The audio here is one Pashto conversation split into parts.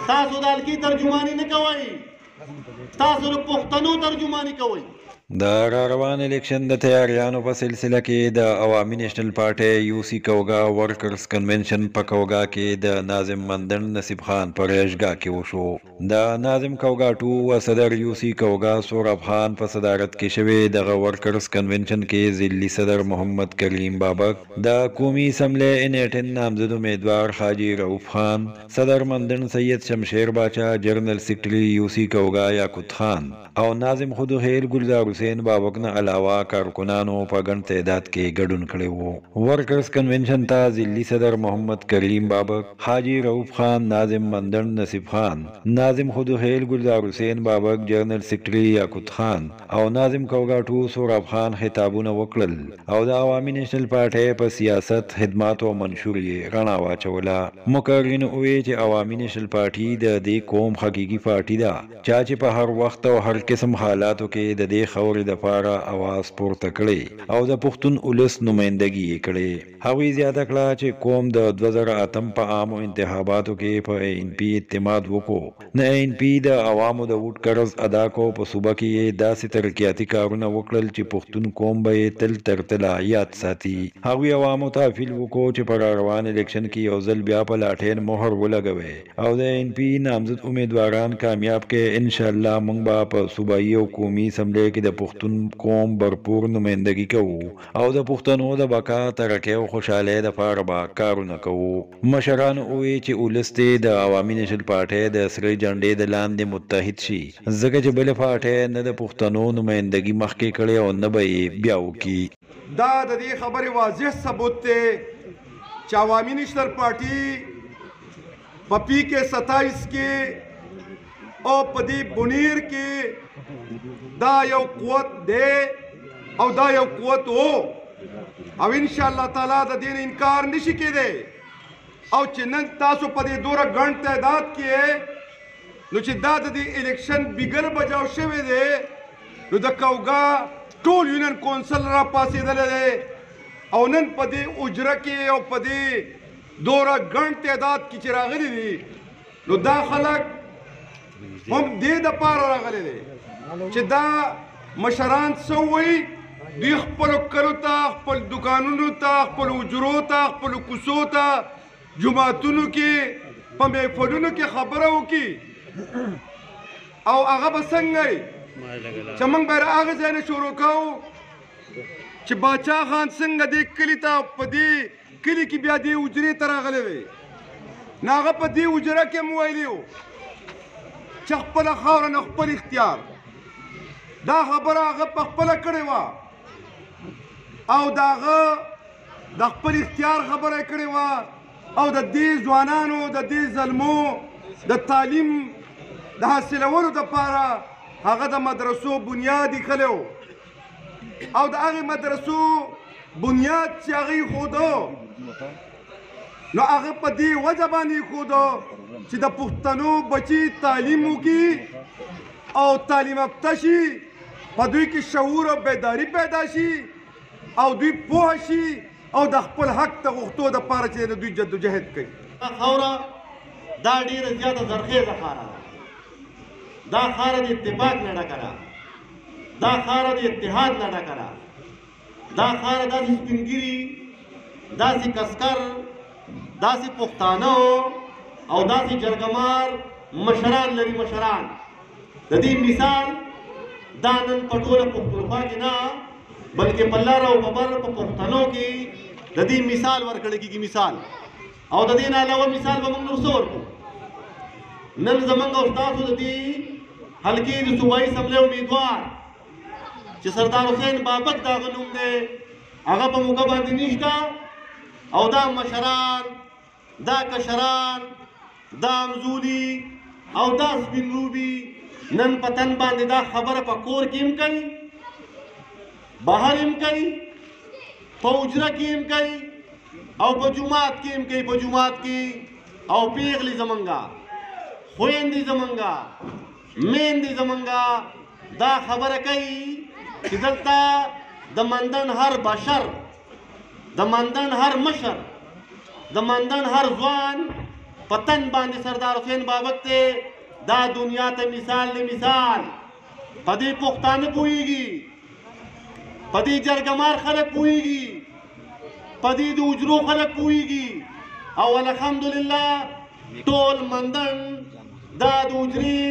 تاسو د الکی ترجمانی نه کوئ، تاسو د پښتنو ترجمانی کوئ. د را روان الیکشن د تیاریانو په سلسله کې د عوامي نیشنل پارټي یو سی کوګا ورکرز کنونشن په کوګا کې د ناظم مندن نصیب خان پر اشګه کې وشو. د ناظم کوګا 2 و صدر یو سی کوګا سوراب خان په صدارت کې شوی د ورکرز کنونشن کې ضلعي صدر محمد کریم بابک، د قومي اسمبلی انیټن نامزد امیدوار حاجی رؤوف خان، صدر مندن سید شمشیر باچا، جنرل سیکرټري یو سی کوګا یاقوت خان او ناظم خودخیر ګلزار حسین بابک نه علاوه کارکنانو په ګڼ تعداد کې ګډون کړی وو. ورکرز کنونشن ته ضلعي صدر محمد کریم بابک، حاجی رؤوف خان، ناظم مندن نصیب خان، ناظم خودخیر ګلزار حسین بابک، جنرل سیکرټري یاقوت خان او ناظم کوګا 2 سوراب خان خطابونه وکړل او د عوامي نیشنل پارټي په سیاست، خدمات او منشور یې رڼا واچوله. مقررین وویل چې عوامي نیشنل پارټي د دې قوم حقیقي پارټي ده چې په هر وخت او هر قسم حالاتو کې د دې خورې د پاره اواز پورته کړي او د پښتون اولس نمائندګي یې کړي. هغوی زیاته کړه چې قوم د 2008 په عامو انتخاباتو کې په ان پی اعتماد وکړو، نه ان پی د عوامو د ووټ قرض ادا کو، په صوبه کې داسې ترقیاتي کارونه وکړل چې پښتون قوم به یې تل تر تله یاد ساتي. هغوی عوامو ته اپیل وکړو چې په روان الیکشن کې یو ځل بیا په لاټین مهر ولګوي او د ان پی نامزد امیدواران کامیاب کړي. ان شاء الله موږ به په صوبایي او قومي اسمبلی کې د پښتون قوم برپور نمائندګي کوو او د پښتنو د بقا، ترقۍ او خوشحالۍ لپاره به کارونه کوو. مشران وویل چې ولس دې د عوامي نیشنل پارټي د سرې جنډې د لاندې متحد شي، ځکه چې بلې پارټي نه د پښتنو نمائندګي مخکې کړې او نه به یې بیا وکړي. دا د دې خبرې واضح ثبوت دی چې عوامي نیشنل پارټي په پی کې 27 کې او په دې بنیر کې دا یو قوت دی او دا یو قوت وو او ان شاء الله تعالی د دې انکار نشي کېدی. او چې نن تاسو په دې دوره ګڼ تعداد کې نو چې دا د دې الیکشن بګل بجاو شوی دی نو د کوګا ټول یونین کونسل را پاسېدلی دی او نن په دې اجره کې او په دې دوره ګڼ تعداد کې چې راغلي دي نو دا خلک هم دې دپاره راغلی دی چې دا مشران څه وایي، دوی خپلو کلو ته، خپل دکانونو ته، خپلو اجرو ته، خپلو کوڅو ته، جوماتونو کې، په محفلونو کې خبره وکړي او هغه به څنګه وي چې موږ به هغه ځای نه شروع کوو چې باچا خان څنګه دې کلي ته په دې کلي کې بیا دې اجرې ته راغلی دی نو هغه په دې اجره کې مو ویلي وو چې خپله خاوره نه خپل اختیار. دا خبره هغه په خپله کړې وه او د هغه د خپل اختیار خبره یې کړې وه او د دې ځوانانو د دې زلمو د تعلیم د حاصلولو دپاره هغه د مدرسو بنیاد ایښلی و او د هغې مدرسو بنیاد چې هغه ایښودو نو هغه په دې وجه باندې ایښودو چې د پښتنو بچي تعلیم وکړي او تعلیم یافته شي، په دوی کې شعور او بیداري پیدا شي او دوی پوه شي او د خپل حق ته غوښتو دپاره چې دوی جدوجهد کوي. خاوره دا ډېره زیاته زرخیزه خاوره ده، دا خاوره د اتفاق نه ډکه ده، دا خاوره د اتحاد نه ډکه ده، دا خاوره داسې سپینګیري، داسې کسکر، داسې پښتانه او داسې جرګمار مشران لري. مشران د دې مثال دا نن په ټوله پښتونخوا کې نه بلکې په لر او په بر په پښتنو کې د دې مثال ورکړل کېږي. مثال او د دې نه علاوه مثال به موږ نور څه ورکړو. نن زموږ او ستاسو د دې حلقې د صوبایي اسمبلۍ امیدوار چې سردار حسین بابک د هغه نوم دی هغه په موږ باندې نشته او دا مشران، دا کشران، دا امزولي او دا سپین روبي نن په تن باندې دا خبره په کور کې هم کوي، بهر هم کوي، په اجره کې هم کوي او په جومات کې هم کوي. په جومات کې او پیغلې زمونږه، خویندې زمونږه، میندې زمونږه دا خبره کوي چې دلته د مندن هر بشر، د مندن هر مشر، د مندن هر ځوان پتن باندې سردار حسین بابک ته دا دنیا ته مثال نه مثال پدې پښتانه پوهیږي پدې جرګمار خلک پوهیږي پدې د اجرو خلک پوهیږي او الحمدلله ټول مندن دا د اجري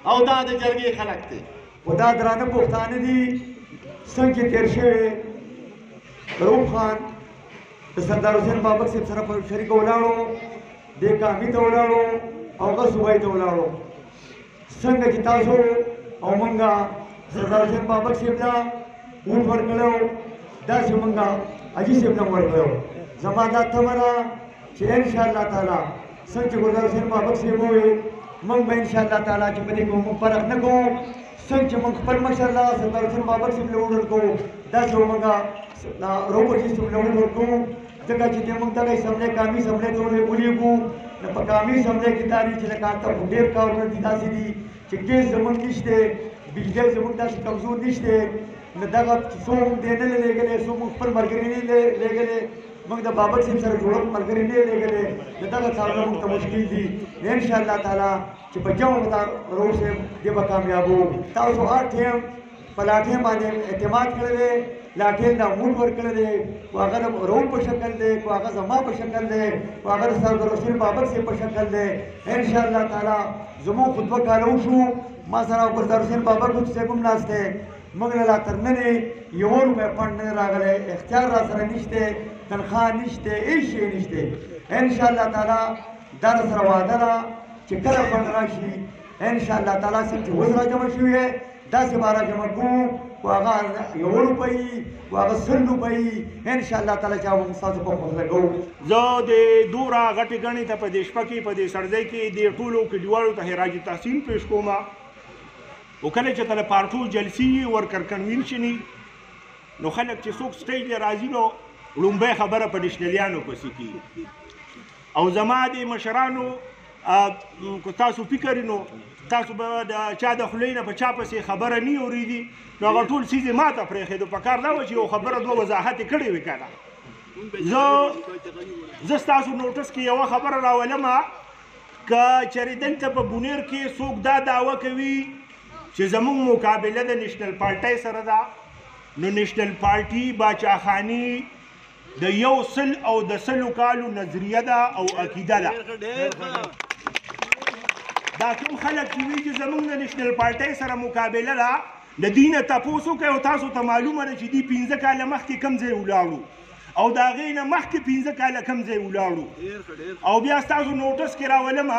او دا د جرګې خلک دي و دا درانه پښتانه دي څنګه تیر شوی روح خان د سردار حسین بابک صاحب سره په شریک ولاړو د کامي ته ولاړو او هغه صوبایي ته ولاړو څنګه چې تاسو او مونږه سردار حسین بابک صاحب ته ووټ ورکړو داسې مونږه حاجي صاحب ته ورکړو زما دا تمه ده چې انشاءالله تعالی څنګه چې سردار حسین بابک صاحب وویل موږ به انشاءالله تعالی چې په دې کې موږ فرق نه کوو څنګه چې موږ خپل مشر له سردار حسین بابک صاحب له ووټ ورکوو داسې به موږ روبرټ صاحب له ووټ ورکوو ځکه چې موږ دغه اسمبلی کامي اسمبلی ته ولیږو نو په کامي اسمبلی کې دا دي چې لکه هلته ډېر کارونه دي داسې دي چې ګیس زموږ نشته بجلی زموږ داسې کمزور نشته نو دغه څو موږ دی نه لېږلی څو موږ خپل ملګري نه لېږلی موږ د بابک صاحب سره جوړښت ملګري نه لېږلی نو دغه کارونه موږ ته مشکل دي انشاءالله تعالی چې په جمع روډ صاحب دې به کامیابو تاسو هر ټایم په لاټین باندې اعتماد کړی دی لاټین دا موږ ورکړی دی خو هغه د روډ په شکل دی خو هغه زما په شکل دی خو هغه د سردار حسین بابک صاحب په شکل دی انشاءالله تعالی زموږ خو 2 کاله وشو ما سره سردار حسین بابک صاحب هم ناست دی موږ له لا تر ننې یو روپۍ فنډ نه راغلی اختیار را سره نشته تنخواه نشته هېڅ شی نشته انشاءالله تعالی دا سره وعده ده چې کله فنډ راشي انشاءالله تعالی څنګه چې اوس را جمع شوي دی داسې به را جمع کوو خو هغه یو روپۍ خو هغه 100 روپۍ انشاءالله تعالی چې موږ ستاسو په خوښ لګوو زه د دومره غټې ګڼې ته په دې شپه کې په دې سړځۍ کې د ټولو کلیوالو ته خراج تحسین پیش کوم او کله چې کله پارټو جلسې ورکر کنوینشن نو خلک چې څوک سټیج ته راځي نو لومبۍ خبره په نشنلیانو پسې کېږي او زما د مشرانو که تاسو فکر نو تاسو به د چا د خولې نه په چا پسې خبره نه اورېدي نو هغه ټول څیز یې ماته پرېښېدو په کار دا وه چې یو خبره 2 وضاحت یې کړې وي که نه زه ستاسو نوټس کې یوه خبره راولم که چېرې دلته په بونیر کې څوک دا دعوه کوي چې زموږ مقابله د نیشنل پارټۍ سره ده نو نیشنل پارټي باچاخاني د 100 او د 100 کالو نظریه ده او عقیده ده دا کوم خلک چې وایي چې زموږ د نیشنل پارټۍ سره مقابله ده د دې نه تپوس وکړئ او تاسو ته معلومه ده چې دوی 15 کاله مخکې کوم ځای ولاړو او د هغې نه مخکې 15 کاله کوم ځای ولاړو او بیا ستاسو نوټس کې راولم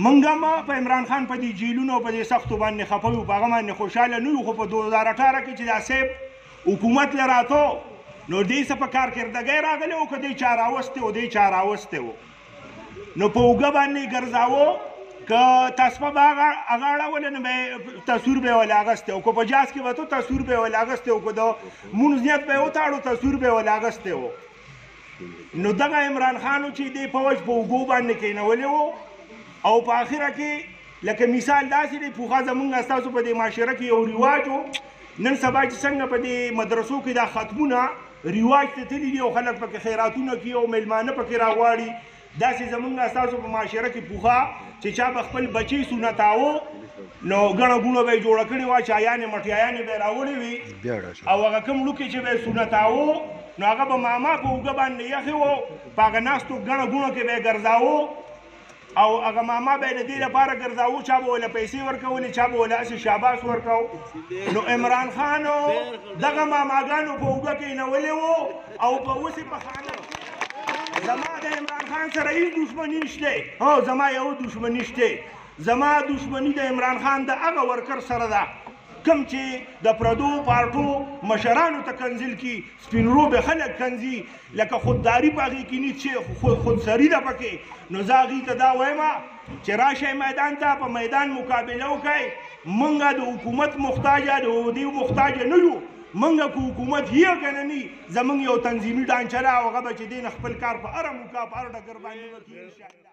موږ هم په عمران خان په دې جیلونو په دې سختو باندې خفه یو په هغه باندې خوشحاله نه یو خو په 2018 کې چې دا صاحب حکومت له راته نو دې څه په کارکردګۍ راغلی و که دی چا راوستی و دی چا راوستی و نو په اوږه باندې ګرځاوه که تسپه به هغه اړوله نو به تصویر به یې ولې اغوستی و که په جاز کې به تو تصویر به یې ولې اغوستی و که د مونځ نیت به یې وتاړو تصویر به یې ولې اغوستی و نو دغه عمران خان و چې دی فوج په اوږو باندې کېنولی و او په آخره کې لکه مثال داسې دی پوخا زمونږ ستاسو په دې معاشره کې یو رواج و نن سبا چې څنګه په دې مدرسو کې دا ختمونه رواج ته تللي دي او خلک پکې خیراتونه کوي او میلمانه پکې راغواړي داسې زمونږ ستاسو په معاشره کې پوخا چې چا به خپل بچی سنتاوه نو ګڼه ګوڼه به یې جوړه کړې وه چایانې مټیایانې به یې راوړې وي او هغه کوم لوکې چې به یې سنتاوه نو هغه به ماما په اوږه باندې یخې و په هغه ناستو ګڼه ګوڼه کې به یې ګرځاوه او هغه ماما به یې د دې لپاره ګرځاوه چا به ولې پیسې ورکولې چا به ولې هسې شاباس ورکو نو عمران خان دغه ماماګانو په اوږه کېنولې وو او په اوس په خانه زما د عمران خان سره هېڅ دشمني نشته هو زما یو دشمني شته زما دشمني د عمران خان د هغه ورکر سره ده کوم چې د پردو پارټو مشرانو ته کنځل کی سپین روبه خلک کنځي لکه خودداري په هغې کې نه چې خودسري ده پکې نو زه هغې ته دا وایم چې راشئ میدان ته په میدان مقابله وکړئ موږ د حکومت محتاجه د دې محتاجه نه یو موږ که حکومت هیه که نه نی زموږ یو تنظیمي ډانچه ده او هغه به چې دی نه خپل کار په هره موقع په هر ډګر باندې وکړي انشاءالله